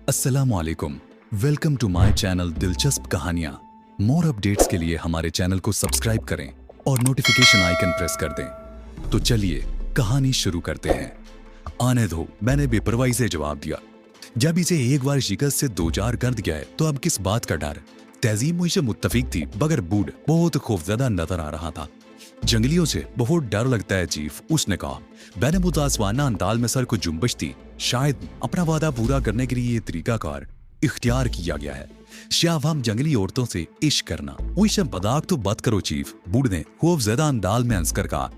अस्सलामुअलैकुम। Welcome to my channel दिलचस्प कहानियाँ। मोर अपडेट्स के लिए हमारे चैनल को सब्सक्राइब करें और नोटिफिकेशन आइकन प्रेस कर दें। तो चलिए कहानी शुरू करते हैं। आने दो, मैंने बेपरवाही से जवाब दिया। जब इसे एक बार शिकस्त से दो चार कर दिया है तो अब किस बात का डर। तहजीब मुझसे मुत्तफिक थी मगर बूढ़ बहुत खौफजदा नजर आ रहा था। जंगलियों से बहुत डर लगता है चीफ, उसने कहा। मैंने मुतासवाना अंदाज में सर को जुम्बश दी। शायद अपना वादा पूरा करने के लिए ये तरीकाकार इख्तियार किया गया है। शाह हम जंगली औरतों से इश्क करना। वही मजाक तो बात करो चीफ, बूढ़ ने खौफजदा अंदाज में हंसकर कहा।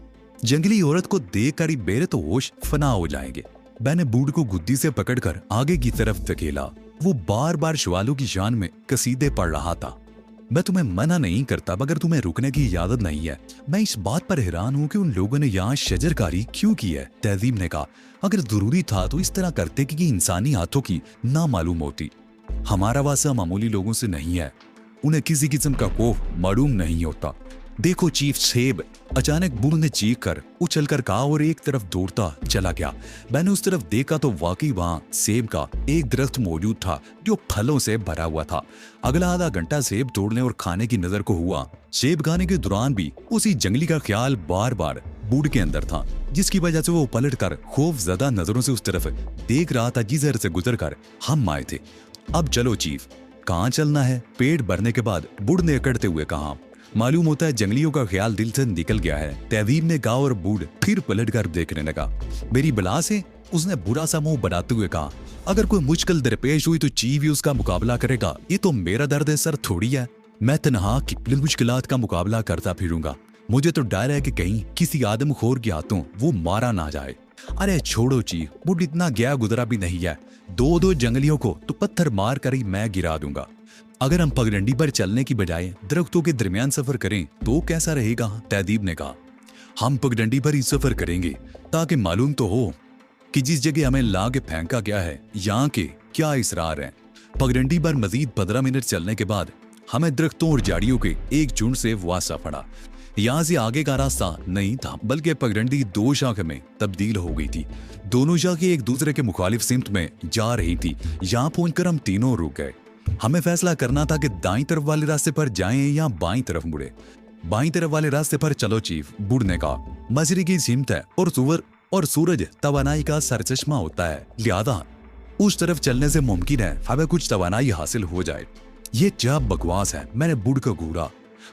जंगली औरत को देख कर ही मेरे तो होश फना हो जाएंगे। मैंने बूढ़ को गुद्दी से पकड़कर आगे की तरफ धकेला। वो बार बार सवालों की शान में कसीदे पढ़ रहा था। मैं तुम्हें मना नहीं करता मगर तुम्हें रुकने की इजाजत नहीं है। मैं इस बात पर हैरान हूँ कि उन लोगों ने यहाँ शजरकारी क्यों की है। तहजीब ने कहा, अगर जरूरी था तो इस तरह करते कि इंसानी हाथों की ना मालूम होती। हमारा वास्ता मामूली लोगों से नहीं है, उन्हें किसी किस्म का खौफ मालूम नहीं होता। देखो चीफ सेब, अचानक बूढ़ ने चीख कर उछलकर कहा और एक तरफ दौड़ता चला गया। मैंने उस तरफ देखा तो वाकई वहां सेब का एक दरख्त मौजूद था जो फलों से भरा हुआ था। अगला आधा घंटा सेब तोड़ने और खाने की नजर को हुआ। सेब खाने के दौरान भी उसी जंगली का ख्याल बार बार बूढ़ के अंदर था, जिसकी वजह से वो पलट कर खौफजदा नजरों से उस तरफ देख रहा था जिस से गुजर कर हम आए थे। अब चलो चीफ, कहाँ चलना है? पेट भरने के बाद बूढ़ ने अकड़ते हुए कहा। मालूम होता है जंगलियों का ख्याल दिल से निकल गया है। तहजीब ने कहा और बूढ़ फिर पलट कर देखने लगा। मेरी बला से? उसने बुरा सा मुंह बनाते हुए कहा। अगर कोई मुश्किल दरपेश हुई तो चीफ ही उसका मुकाबला करेगा। ये तो मेरा दर्द सर थोड़ी है। मैं तनहा कितनी मुश्किलात का मुकाबला करता फिरूंगा। मुझे तो डर है कि कहीं किसी आदमखोर के हाथों वो मारा ना जाए। अरे छोड़ो चीफ, बूढ़ इतना गया गुजरा भी नहीं है। दो जंगलियों को तो पत्थर मार कर ही मैं गिरा दूंगा। अगर हम पगडंडी पर चलने की बजाय दरख्तों के दरमियान सफर करें तो कैसा रहेगा? तहजीब ने कहा। हम पगडंडी पर ही सफर करेंगे ताकि मालूम तो हो कि जिस जगह हमें ला के फेंका गया है यहाँ के क्या इसरार है। पगडंडी पर मजीद 15 मिनट चलने के बाद हमें दरख्तों और झाड़ियों के एक झुंड से वासा पड़ा। यहाँ से आगे का रास्ता नहीं था बल्कि पगडंडी दो शाख में तब्दील हो गई थी। दोनों शाखें एक दूसरे के मुखालिफ सिमत में जा रही थी। यहाँ पहुंचकर हम तीनों रुक गए। हमें फैसला करना था कि दाईं तरफ वाले रास्ते पर जाएं या बाईं तरफ मुड़े। बाईं तरफ वाले रास्ते पर चलो चीफ, बूढ़ ने कहा। मशरिकी सिमत है और सूरज तवानाई का सरचश्मा होता है, लिहाजा उस तरफ चलने से मुमकिन है हमें कुछ तवानाई हासिल हो जाए। ये क्या बकवास है? मैंने बूढ़ को घूरा।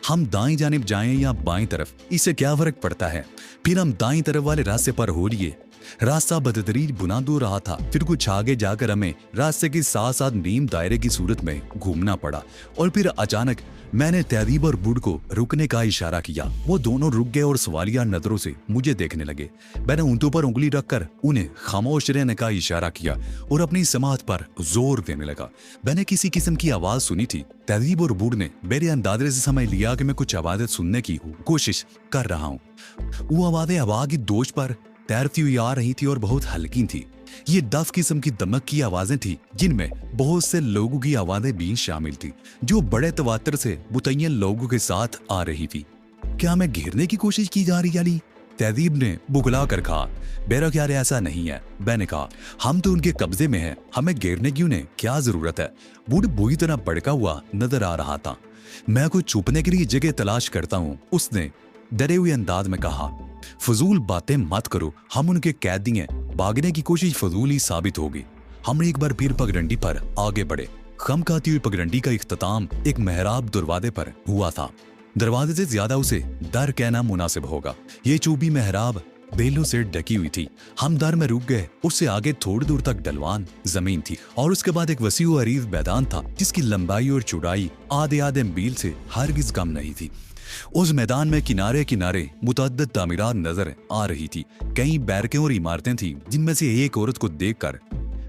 हम दाईं जानिब जाएं या बाईं तरफ, इससे क्या फर्क पड़ता है? फिर हम दाईं तरफ वाले रास्ते पर हो लिए। रास्ता बदतरीज बुलंद हो रहा था। फिर कुछ आगे जाकर हमें रास्ते के साथ साथ नीम दायरे की सूरत में घूमना पड़ा और फिर अचानक मैंने तहजीब और बूढ़ को रुकने का इशारा किया। वो दोनों रुक गए और सवालिया नजरों से मुझे देखने लगे। मैंने ऊँटों पर उंगली रखकर उन्हें खामोश रहने का इशारा किया और अपनी समात पर जोर देने लगा। मैंने किसी किस्म की आवाज सुनी थी। तहजीब और बूढ़ ने मेरे अंदाजे से समझ लिया कि मैं कुछ आवाजें सुनने की कोशिश कर रहा हूँ। वो आवाजें हवा की दोष पर तैरती हुई आ रही थी और बहुत हल्की थी। ये दफ किस्म की दमक की आवाजें थी जिनमें बहुत से लोगों की आवाजें भी शामिल थी जो बड़े तवातर से मुतय्यन लोगों के साथ आ रही थी। क्या हमें घेरने की कोशिश की जा रही अली? तहजीब ने बुगला कर कहा। मेरा ख्याल ऐसा नहीं है। मैंने कहा, हम तो उनके कब्जे में हैं, हमें घेरने की उन्हें क्या जरूरत है? बूढ़ बुरी तरह भड़का हुआ नजर आ रहा था। मैं कोई छुपने के लिए जगह तलाश करता हूँ, उसने डरे हुए अंदाज में कहा। फजूल बातें मत करो, हम उनके कैदी हैं। भागने की कोशिश फजूल ही साबित होगी। हम एक बार फिर पगडंडी पर आगे बढ़े। खम खाती हुई पगडंडी का इख्तिताम एक मेहराब दरवाजे पर हुआ था। दरवाजे से ज्यादा उसे दर कहना मुनासिब होगा। ये चूबी मेहराब बेलों से ढकी हुई थी। हम दर में रुक गए। उससे आगे थोड़ी दूर तक ढलवान जमीन थी और उसके बाद एक वसी व अरीज मैदान था जिसकी लंबाई और चौड़ाई आधे मील से हरगिज कम नहीं थी। उस मैदान में किनारे किनारे मुतअद्दिद तामीरात नजर आ रही थी। कई बैरकें और इमारतें थीं जिनमें से एक औरत को देखकर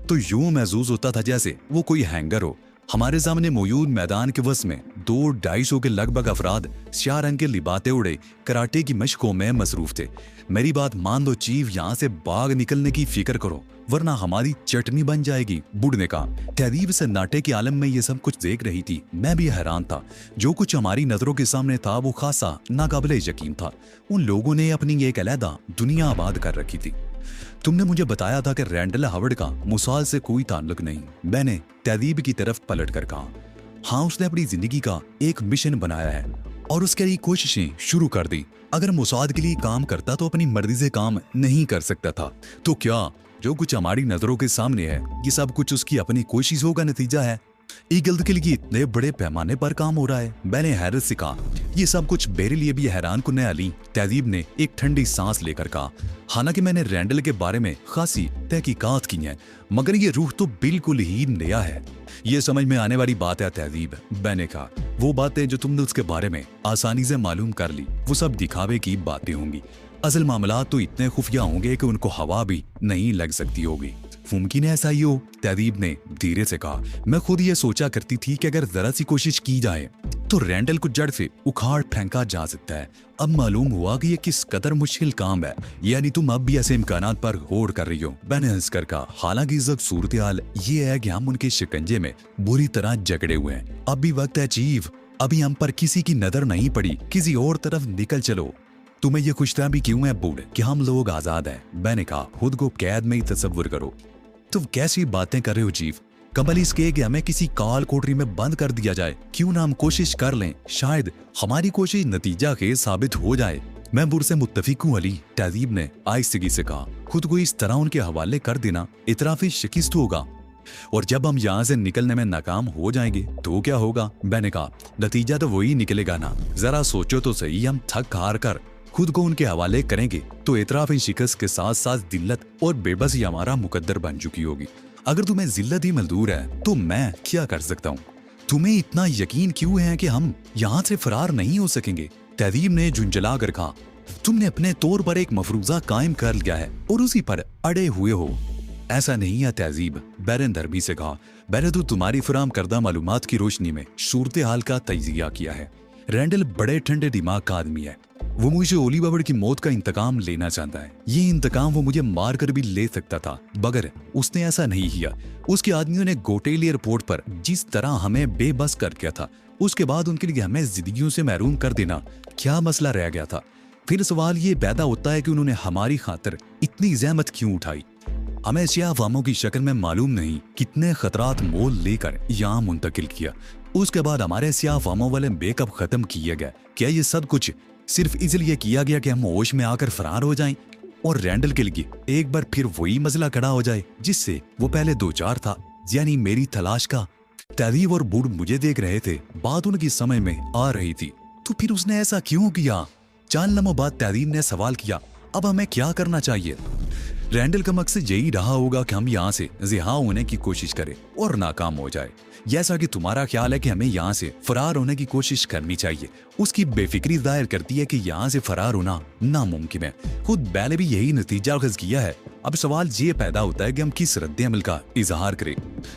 तो यूं महसूस होता था जैसे वो कोई हैंगर हो। हमारे सामने मौजूद मैदान के वस में 200-250 के लगभग अफराद स्याह रंग के लिबाते उड़े कराटे की मशकों में मसरूफ थे। मेरी बात मान लो चीफ, यहाँ से भाग निकलने की फिक्र करो वरना हमारी चटनी बन जाएगी, बूढ़ ने कहा। तहजीब सन्नाटे के आलम में ये सब कुछ देख रही थी। मैं भी हैरान था। जो कुछ हमारी नजरों के सामने था वो खासा नाकाबिले यकीन था। उन लोगों ने अपनी एक अलहदा दुनिया आबाद कर रखी थी। तुमने मुझे बताया था कि रैंडल हावर्ड का मुसाल से कोई ताल्लुक नहीं। मैंने तहदीब की तरफ पलट कर कहा, हाँ उसने अपनी जिंदगी का एक मिशन बनाया है और उसके लिए कोशिशें शुरू कर दी। अगर मुसाद के लिए काम करता तो अपनी मर्जी से काम नहीं कर सकता था। तो क्या जो कुछ हमारी नजरों के सामने है ये सब कुछ उसकी अपनी कोशिशों का नतीजा है? ईगल के लिए इतने बड़े पैमाने पर काम हो रहा है। मैंने हैरत से कहा, ये सब कुछ मेरे लिए भी हैरान कुन है अली। तहजीब ने एक ठंडी सांस लेकर कहा, हालांकि मैंने रैंडल के बारे में खासी तहकीकात की हैं, मगर ये रूह तो बिल्कुल ही नया है। ये समझ में आने वाली बात है तहजीब, मैंने कहा। वो बातें जो तुमने उसके बारे में आसानी से मालूम कर ली वो सब दिखावे की बातें होंगी। असल मामला तो इतने खुफिया होंगे कि उनको हवा भी नहीं लग सकती होगी। मुमकिन है ऐसा ही हो, तहजीब ने धीरे से कहा। मैं खुद ये सोचा करती थी कि अगर जरा सी कोशिश की जाए तो रैंडल को जड़ से उखाड़ फेंका जा सकता है। अब मालूम हुआ कि ये किस कदर मुश्किल काम है। यानी तुम अब भी ऐसे इम्कानात पर गौर कर रही हो? मैंने हंस कर कहा, हालांकि इस वक्त सूरत हाल ये है कि हम उनके शिकंजे में बुरी तरह जकड़े हुए हैं। अब भी वक्त है चीफ, अभी हम पर किसी की नजर नहीं पड़ी, किसी और तरफ निकल चलो। तुम्हें ये खुशताबी क्यों है बूढ़ कि हम लोग आजाद हैं? मैंने कहा, खुद को कैद में ही तसव्वुर करो। तुम कैसी बातें कर रहे हो चीफ? कमल इसके कि हमें किसी काल कोठरी में बंद कर दिया जाए, क्यों ना हम कोशिश कर लें, शायद हमारी कोशिश नतीजा के साबित हो जाए। मैं बुर से मुत्तफिक हूँ अली, तहजीब ने आहिस्तगी से कहा। खुद को इस तरह उनके हवाले कर देना इतराफी शिकस्त होगा, और जब हम यहाँ से निकलने में नाकाम हो जाएंगे तो क्या होगा? मैंने कहा, नतीजा तो वही निकलेगा ना। जरा सोचो तो सही, हम थक हार कर खुद को उनके हवाले करेंगे तो इतराफी शिकस्त के साथ साथ दिल्लत और बेबसी हमारा मुकद्दर बन चुकी होगी। अगर तुम्हें जिल्लत ही मंजूर है तो मैं क्या कर सकता हूँ? तुम्हें इतना यकीन क्यों है कि हम यहाँ से फरार नहीं हो सकेंगे? तहजीब ने झुंझला कर कहा, तुमने अपने तौर पर एक मफरूजा कायम कर लिया है और उसी पर अड़े हुए हो। ऐसा नहीं है तहजीब, बैरन दरबी से कहा। मैंने तो तुम्हारी फराम करदा मालूमात की रोशनी में सूरत हाल का तजिया किया है। रैंडल बड़े ठंडे दिमाग का आदमी है। वो मुझे ओली बाबर की मौत का इंतकाम लेना चाहता है। ये इंतकाम वो मुझे मार कर भी ले सकता था, मगर उसने ऐसा नहीं किया। उसके आदमियों ने गोटेली एयरपोर्ट पर जिस तरह हमें बेबस कर दिया था, उसके बाद उनके लिए हमें जिंदगियों से महरूम कर देना क्या मसला रह गया था? फिर सवाल ये पैदा होता है कि उन्होंने हमारी खातिर इतनी जहमत क्यों उठाई? हमें सियाह अवामों की शक्ल में मालूम नहीं कितने खतरात मोल लेकर यहाँ मुंतकिल किया। उसके बाद हमारे सियाह अवामों वाले बेकअप खत्म किए गए। क्या ये सब कुछ सिर्फ इसलिए किया गया कि हम होश में आकर फरार हो जाएं और रैंडल के लिए एक बार फिर वही मसला खड़ा हो जाए जिससे वो पहले दो चार था, यानी मेरी तलाश का? तहजीब और बूढ़ मुझे देख रहे थे, बात उनकी समझ में आ रही थी। तो फिर उसने ऐसा क्यों किया? 4 लम्हों बाद तहजीब ने सवाल किया, अब हमें क्या करना चाहिए? रैंडल का मकसद यही रहा होगा कि हम यहाँ से रिहा होने की कोशिश करें और नाकाम हो जाए। जैसा कि तुम्हारा ख्याल है कि हमें यहाँ से फरार होने की कोशिश करनी चाहिए, उसकी बेफिक्री जाहिर करती है कि यहाँ से फरार होना नामुमकिन है। खुद बैले भी यही नतीजा अखज़ किया है। अब सवाल ये पैदा होता है कि हम किस रद्द अमल का इजहार करें।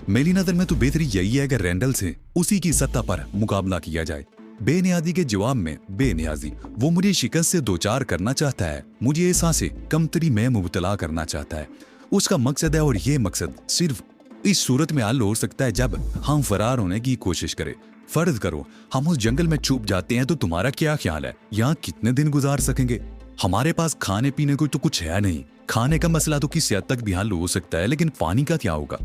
मेरी नजर में तो बेहतरी यही है कि रैंडल से उसी की सत्ता पर मुकाबला किया जाए। बेनियाजी के जवाब में बेनियाजी, वो मुझे शिकस्त से दो चार करना चाहता है, मुझे एहसास कमतरी में मुबतला करना चाहता है। उसका मकसद है और ये मकसद सिर्फ इस सूरत में हल हो सकता है जब हम फरार होने की कोशिश करें। फर्ज करो हम उस जंगल में छुप जाते हैं, तो तुम्हारा क्या ख्याल है यहाँ कितने दिन गुजार सकेंगे? हमारे पास खाने पीने को तो कुछ है नहीं। खाने का मसला तो किसी हद तक भी हल हो सकता है, लेकिन पानी का क्या होगा?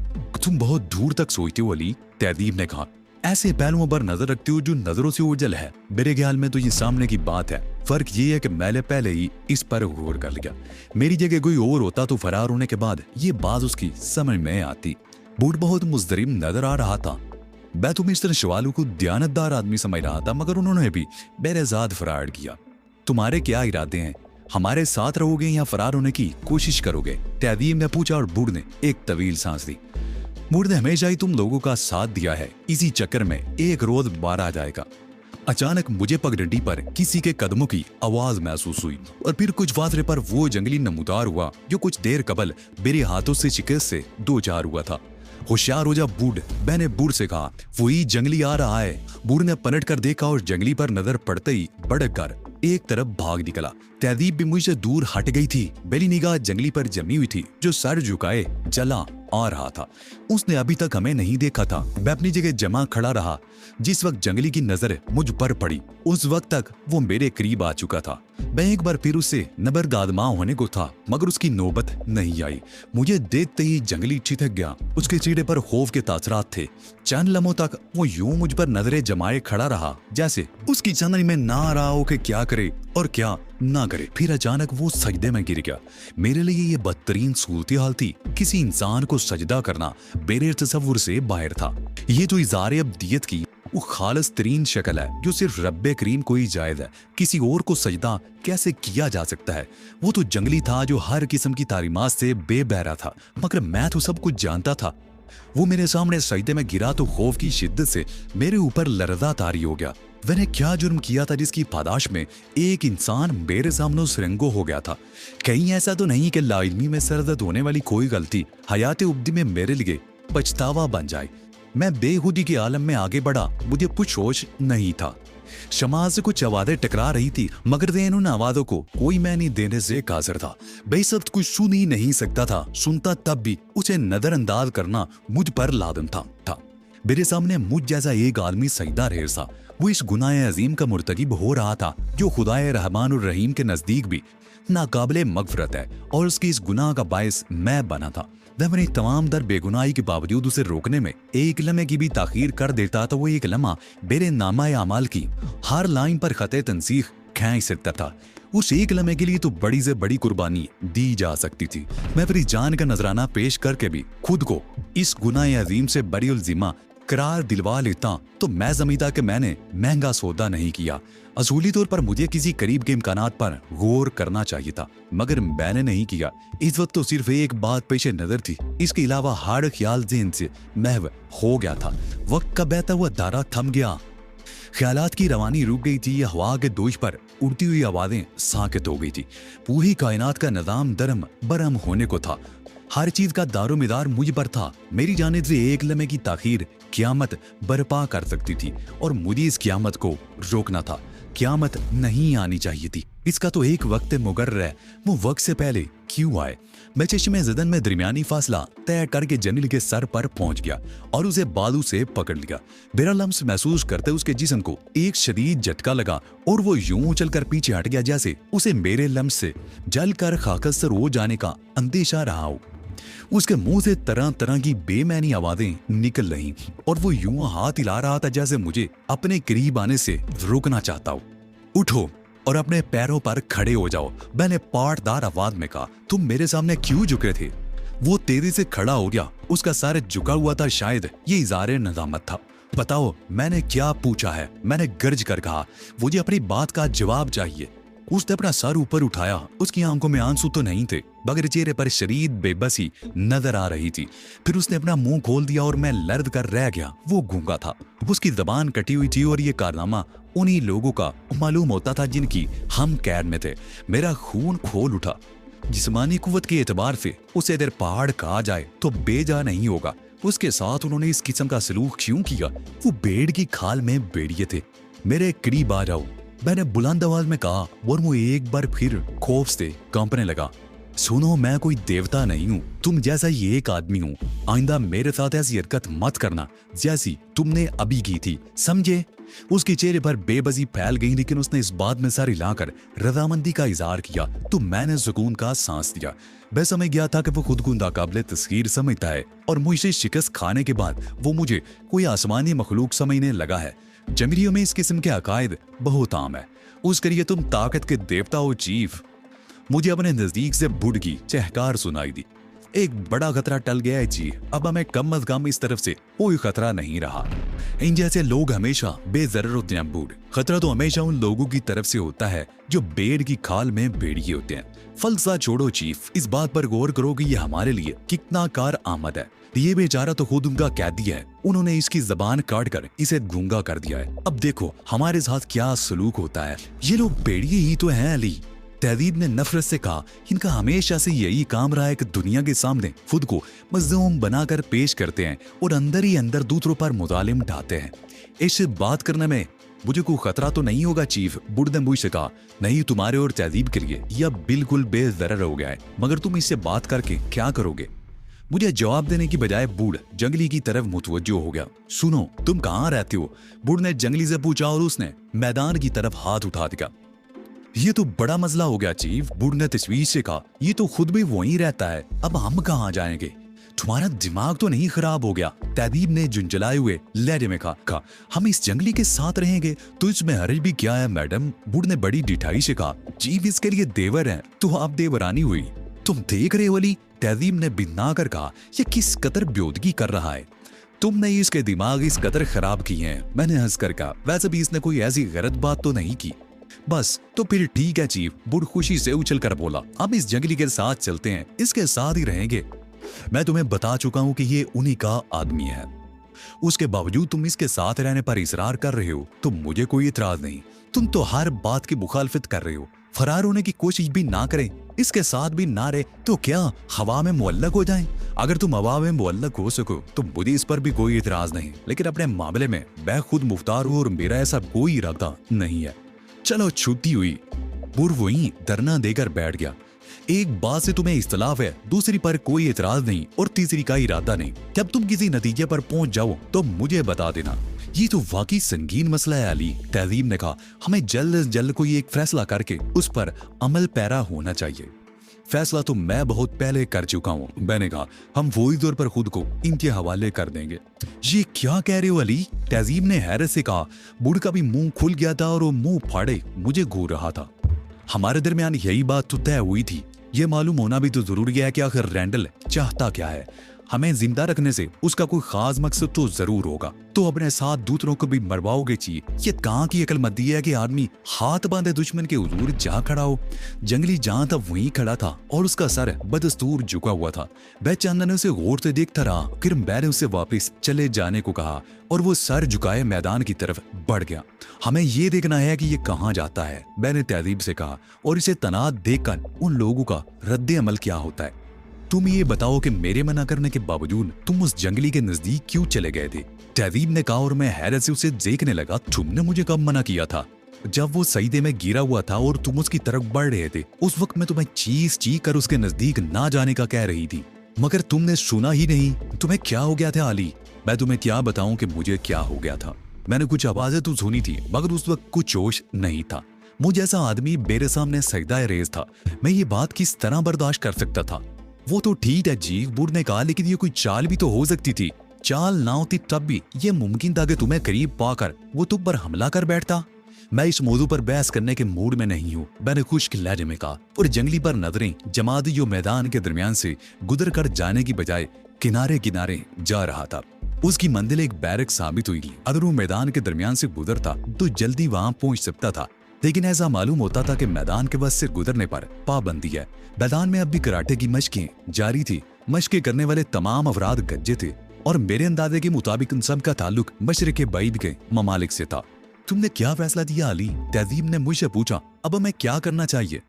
तुम बहुत दूर तक सोचते हो अली, तहजीब ने कहा। ऐसे पहलुओं पर नजर रखते हो जो नजरों से ओझल है। मेरे ख्याल में तो ये सामने की बात है। फर्क ये है कि मैंने पहले ही इस पर गौर कर लिया। मेरी जगह कोई और होता तो फरार होने के बाद ये बात उसकी समझ में आती। बूढ़ बहुत मुजरिम नजर आ रहा था। मैं तुम इस तरह सवालों को दयानतदार आदमी समझ रहा था, मगर उन्होंने भी बेरेजाद फरार किया। तुम्हारे क्या इरादे हैं? हमारे साथ रहोगे या फरार होने की कोशिश करोगे? तहजीब ने पूछा और बूढ़ ने एक तवील सांस ली। बूढ़ ने हमेशा ही तुम लोगों का साथ दिया है, इसी चक्कर में एक रोज बार आ जाएगा। अचानक मुझे पगडंडी पर किसी के कदमों की आवाज महसूस हुई और फिर कुछ फासले पर वो जंगली नमूदार हुआ जो कुछ देर कबल मेरे हाथों से शिकस्त से दो चार हुआ था। होशियार हो जा बूढ़, मैंने बूढ़ से कहा। वही जंगली आ रहा है। बूढ़ ने पलट कर देखा और जंगली पर नजर पड़ते ही भड़क कर एक तरफ भाग निकला। तहजीब भी मुझसे दूर हट गई थी। मेरी निगाह जंगली पर जमी हुई थी जो सर झुकाए चला आ रहा था। उसने अभी तक हमें नहीं देखा था। मैं अपनी जगह जमा खड़ा रहा। जिस वक्त जंगली की नजर मुझ पर पड़ी, उस वक्त तक वो मेरे करीब आ चुका था। मैं एक बार फिर उससे नबरदादमा होने को था, मगर उसकी नौबत नहीं आई। मुझे देखते ही जंगली छिटक गया। उसके चेहरे पर खौफ के तासरात थे। चंद लम्हों तक वो यूं मुझ पर नजरें जमाए खड़ा रहा, जैसे उसकी चंदनी में ना रहा हो कि क्या करे और क्या ना करे। फिर अचानक वो सजदे में गिर गया। मेरे लिए ये बदतरीन सूरत हाल थी। किसी इंसान को सजदा करना मेरे तसव्वुर से बाहर था। ये जो इज़ारे अब्दियत की वो खालिस तरीन शक्ल है जो सिर्फ रब्बे करीम को ही जायज़ है। किसी और को सजदा कैसे किया जा सकता है? वो तो जंगली था जो हर किस्म की तारीमात से बेबहरा था, मगर मैं तो सब कुछ जानता था। वो मेरे सामने सजदे में गिरा तो खौफ की शिद्दत से मेरे ऊपर लरज़ा तारी हो गया। मैंने क्या जुर्म किया था जिसकी पादाश में एक इंसान मेरे सामने सरंगो हो गया था? कहीं ऐसा तो नहीं कि लाइल्मी में सरदर्द होने वाली कोई गलती हयात उब्दी में मेरे लिए पछतावा बन जाए। मैं बेखुदी के आलम में आगे बढ़ा। मुझे कुछ होश नहीं था। शमा से कुछ आवाज़ें टकरा रही थी, मगर देन उन आवाज़ों को कोई मैनी देने से काज़र था। बेशक कुछ सुन ही नहीं सकता था। सुनता तब भी उसे नजरअंदाज करना मुझ पर लादम था। मेरे सामने मुझ जैसा एक आदमी सजदा रहेर था। वो इस गुनाह अजीम का मुर्तकिब हो रहा था जो खुदाए रहमान और रहीम के नजदीक भी नाकाबिले मगफरत है, और उसकी इस गुनाह का बायस मैं बना था। वह अपनी तमाम दर बेगुनाही के बावजूद उसे रोकने में एक लम्हे की भी ताखीर कर देता तो वो एक लम्हा मेरे नामा अमाल की हर लाइन पर खते तंसीख खींच सकता था। उस एक लम्हे के लिए तो बड़ी से बड़ी कुर्बानी दी जा सकती थी। मैं अपनी जान का नजराना पेश करके भी खुद को इस गुनाह अजीम से बरी उल जिम्मा करार दिलवा लेता तो मैं समझता कि मैंने महंगा सौदा नहीं किया। असूली तौर पर मुझे किसी करीब के इम्कानात पर गौर करना चाहिए था, मगर मैंने नहीं किया। इस वक्त तो सिर्फ एक बात पेश नजर थी, इसके अलावा हर ख्याल ज़हन से महव हो गया था। वक्त का बहता हुआ धारा थम गया। ख्यालात की रवानी रुक गई थी। हवा के दोष पर उड़ती हुई आवाजें साकित हो गई थी। पूरी कायनात का निजाम दरम बरम होने को था। हर चीज का दारोमिदार मुझ पर था। मेरी जानिब से एक लम्हे की ताखीर क़यामत बर्पा कर सकती थी, और मुझे इस क़यामत को रोकना था। क़यामत नहीं आनी चाहिए थी। इसका तो एक वक्त मुकर्रर है, वो वक्त से पहले क्यों आए? मैं चश्मे ज़दन में दरमियानी फासला तय करके जमील के सर पर पहुंच गया और उसे बालू से पकड़ लिया। मेरा लम्स महसूस करते उसके जिस्म को एक शदीद झटका लगा और वो यूं उछलकर पीछे हट गया, जैसे उसे मेरे लम्स से जलकर खाकस्तर हो जाने का अंदेशा रहा हो। उसके मुंह से तरह तरह की बेमैनी आवाजें निकल रही और वो यूं हाथ हिला रहा था जैसे मुझे अपने करीब आने से रोकना चाहता हो। उठो और अपने पैरों पर खड़े हो जाओ, मैंने पाटदार आवाज में कहा। तुम मेरे सामने क्यों झुक रहे थे? वो तेजी से खड़ा हो गया। उसका सर झुका हुआ था। शायद ये इज़ारे नदामत था। बताओ मैंने क्या पूछा है? मैंने गर्ज कर कहा। मुझे अपनी बात का जवाब चाहिए। उसने अपना सर ऊपर उठाया। उसकी आंखों में आंसू तो नहीं थे, मगर चेहरे पर शदीद बेबसी नजर आ रही थी। फिर उसने अपना मुंह खोल दिया और मैं लर्द कर रह गया। वो गूंगा था, उसकी जबान कटी हुई थी और ये कारनामा उन्हीं लोगों का मालूम होता था जिनकी हम कैद में थे। मेरा खून खोल उठा। जिस्मानी कुव्वत के एतबार से उसे अगर पहाड़ कहा जाए तो बेजा नहीं होगा। उसके साथ उन्होंने इस किस्म का सलूक क्यों किया? वो भेड़ की खाल में भेड़िए थे। मेरे करीब आ जाओ, मैंने बुलंद आवाज में कहा और वो एक बार फिर खौफ से कांपने लगा। सुनो, मैं कोई देवता नहीं हूँ, तुम जैसा ही एक आदमी हूँ। आइंदा मेरे साथ ऐसी हरकत मत करना जैसी तुमने अभी की थी, समझे? उसके चेहरे पर बेबसी फैल गई, लेकिन उसने इस बात में सर हिलाकर रजामंदी का इजहार किया तो मैंने सुकून का सांस लिया। मैं समझ गया था कि वो खुद को नाकाबिले तस्खीर समझता है और मुझसे शिकस्त खाने के बाद वो मुझे कोई आसमानी मखलूक समझने लगा है। जमीरियों में इस किस्म के अकायद बहुत आम है। उसके लिए तुम ताकत के देवता हो चीफ। मुझे अपने नजदीक से बुढ़गी चहकार सुनाई दी। एक बड़ा खतरा टल गया है जी। अब हमें कम अज कम इस तरफ से कोई खतरा नहीं रहा। इन जैसे लोग हमेशा बेजरर होते हैं बूढ़। खतरा तो हमेशा उन लोगों की तरफ से होता है जो भेड़ की खाल में भेड़िए होते हैं। फलसा छोड़ो चीफ, इस बात पर गौर करो कि यह हमारे लिए कितना कार आमद है। ये बेचारा तो खुद उनका कैदी है। उन्होंने इसकी जबान काट कर इसे गूंगा कर दिया है। अब देखो हमारे साथ क्या सलूक होता है। ये लोग भेड़िए ही तो हैं अली। तहदीद ने नफरत से कहा। इनका हमेशा से यही काम रहा है कि दुनिया के सामने खुद को मज़लूम बनाकर पेश करते हैं और अंदर ही अंदर दूसरों पर मुजालिम ढाते हैं। इससे बात करने में मुझे कोई खतरा तो नहीं होगा चीफ, बुढ़ ने मुझसे कहा। नहीं, तुम्हारे और तहजीब के लिए यह बिल्कुल बेजरर हो गया है, मगर तुम इससे बात करके क्या करोगे? मुझे जवाब देने की बजाय बूढ़ जंगली की तरफ मुतवज्जो हो गया। सुनो, तुम कहाँ रहते हो? बूढ़ ने जंगली से पूछा और उसने मैदान की तरफ हाथ उठा दिया। ये तो बड़ा मसला हो गया चीफ, बूढ़ ने तशवीश से कहा। ये तो खुद भी वहीं रहता है, अब हम कहाँ जाएंगे? तुम्हारा दिमाग तो नहीं खराब हो गया? तहदीब ने झुंझलाए हुए लहजे में कहा। हम इस जंगली के साथ रहेंगे तो इसमें हर्ज भी क्या है मैडम? बूढ़ ने बड़ी ढिठाई से कहा। चीफ इसके लिए देवर है तो आप देवरानी हुई। तुम देख रहे हो अली, तहदीब ने बिना कर कहा, ये किस कदर बेहूदगी कर रहा है। तुमने इसके दिमाग इस कदर खराब किए हैं। मैंने हंस कर कहा, वैसे भी इसने कोई ऐसी गलत बात तो नहीं की। बस तो फिर ठीक है चीफ, बूढ़ खुशी से उछल कर बोला। हम इस जंगली के साथ चलते हैं, इसके साथ ही रहेंगे। मैं तुम्हें बता चुका हूं कि ये उन्हीं का आदमी है, उसके बावजूद तुम इसके साथ रहने पर इसरार कर रहे हो तो मुझे कोई इतराज नहीं। तुम तो हर बात की मुखालफत कर रहे हो। फरार होने की कोशिश भी ना करें, इसके साथ भी ना रहे तो क्या हवा में मुअल्लक हो जाएं? अगर तुम हवा में मुअल्लक हो सको तो मुझे इस पर भी कोई इतराज नहीं, लेकिन अपने मामले में मैं खुद मुख्तार हूं और मेरा ऐसा कोई इरादा नहीं है। चलो छुट्टी हुई। बुर वहीं धरना देकर बैठ गया। एक बात से तुम्हें इख्तलाफ है, दूसरी पर कोई इतराज नहीं और तीसरी का इरादा नहीं। जब तुम किसी नतीजे पर पहुंच जाओ तो मुझे बता देना। ये तो वाकई संगीन मसला है अली, तहजीब ने कहा। हमें जल्द से जल्द कोई एक फैसला करके उस पर अमल पैरा होना चाहिए। फैसला तो मैं बहुत पहले कर चुका हूँ, मैंने कहा। हम वही तौर पर खुद को इनके हवाले कर देंगे। ये क्या कह रहे हो अली? तहजीब ने हैरत से कहा। बूढ़ का भी मुंह खुल गया था और वो मुंह फाड़े मुझे घूर रहा था। हमारे दरमियान यही बात तो तय हुई थी। ये मालूम होना भी तो जरूरी है कि आखिर रैंडल चाहता क्या है। हमें जिंदा रखने से उसका कोई खास मकसद तो जरूर होगा। तो अपने साथ दूसरों को भी मरवाओगे चाहिए। ये कहाँ की अकलमंदी है कि आदमी हाथ बांधे दुश्मन के हुजूर जा खड़ा हो। जंगली जहां था वहीं खड़ा था और उसका सर बदस्तूर झुका हुआ था। वह चांदन उसे गौर से देखता रहा। फिर मैंने उसे वापस चले जाने को कहा और वो सर झुकाए मैदान की तरफ बढ़ गया। हमें ये देखना है कि ये कहाँ जाता है, मैंने तहजीब से कहा, और इसे तनात देखकर उन लोगों का रद्द अमल क्या होता है। तुम ये बताओ कि मेरे मना करने के बावजूद तुम उस जंगली के नजदीक क्यों चले गए थे? तहजीब ने कहा और मैं हैरत से उसे देखने लगा। तुमने मुझे कब मना किया था? जब वो सईदे में गिरा हुआ था और तुम उसकी तरफ बढ़ रहे थे, उस वक्त मैं तुम्हें चीख कर उसके नजदीक ना जाने का कह रही थी, मगर तुमने सुना ही नहीं। तुम्हें क्या हो गया था अली? मैं तुम्हें क्या बताऊं कि मुझे क्या हो गया था? मैंने कुछ आवाजें तो सुनी थी मगर उस वक्त कुछ होश नहीं था। मुझ जैसा आदमी मेरे सामने सजदा रेज था। मैं ये बात किस तरह बर्दाश्त कर सकता था? वो तो ठीक है जी, बूढ़ ने कहा, लेकिन ये कोई चाल भी तो हो सकती थी। चाल ना होती तब भी ये मुमकिन था कि तुम्हें करीब पाकर वो तुम पर हमला कर बैठता। मैं इस मौजू पर बहस करने के मूड में नहीं हूँ, मैंने खुश्क लहजे में कहा, और जंगली पर नजरें जमाती जो मैदान के दरमियान से गुजर कर जाने की बजाय किनारे किनारे जा रहा था। उसकी मंजिल एक बैरक साबित हुई। अगर वो मैदान के दरमियान से गुजरता तो जल्दी वहां पहुंच सकता था, लेकिन ऐसा मालूम होता था कि मैदान के बस से गुजरने पर पाबंदी है। मैदान में अब भी कराटे की मशकें जारी थी। मशकें करने वाले तमाम अफराद गज्जे थे और मेरे अंदाजे के मुताबिक उन सब का ताल्लुक मशरिक के बैद के ममालिक से था। तुमने क्या फैसला दिया अली? तहजीब ने मुझसे पूछा। अब हमें क्या करना चाहिए?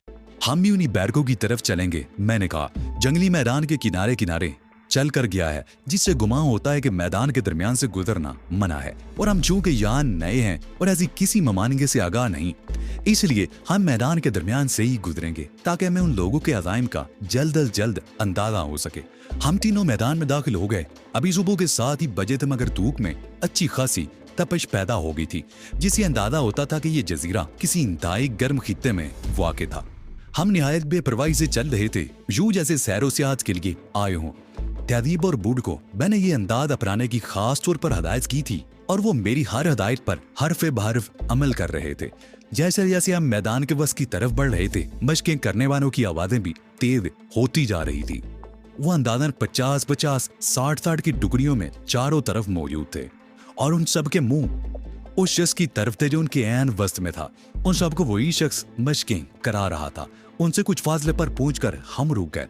हम भी उन्हीं बैरकों की तरफ चलेंगे, मैंने कहा। जंगली मैदान के किनारे किनारे चल कर गया है, जिससे गुमान होता है कि मैदान के दरमियान से गुजरना मना है, और हम चूंकि यहाँ नए हैं और ऐसी किसी ममानिगे से आगाह नहीं, इसलिए हम मैदान के दरमियान से ही गुजरेंगे ताकि हमें उन लोगों के अज़ाइम का जल्द अज जल्द अंदाजा हो सके। हम तीनों मैदान में दाखिल हो गए। अभी सुबह के 7 ही बजे थे, मगर धूप में अच्छी खासी तपश पैदा हो गई थी, जिससे अंदाजा होता था कि ये जजीरा किसी इंतहाई गर्म खित्ते में वाक़ था। हम निहायत बेपरवाही से चल रहे थे, यूं जैसे सैरो सियाहत के लिए आए हों। तहजीब और बूढ़ को मैंने ये अंदाज अपनाने की खास तौर पर हदायत की थी और वो मेरी हर हदायत पर हरफ बहरफ अमल कर रहे थे। जैसे जैसे हम मैदान के बस की तरफ बढ़ रहे थे, मशकें करने वालों की आवाजें भी तेज होती जा रही थी। वो अंदाजन 50-50, 60-60 की टुकड़ियों में चारों तरफ मौजूद थे और उन सब के मुंह उस शख्स की तरफ थे जो उनके ऐन वस्त में था। उन सबको वही शख्स मशकें करा रहा था। उनसे कुछ फासले पर पहुंचकर हम रुक गए।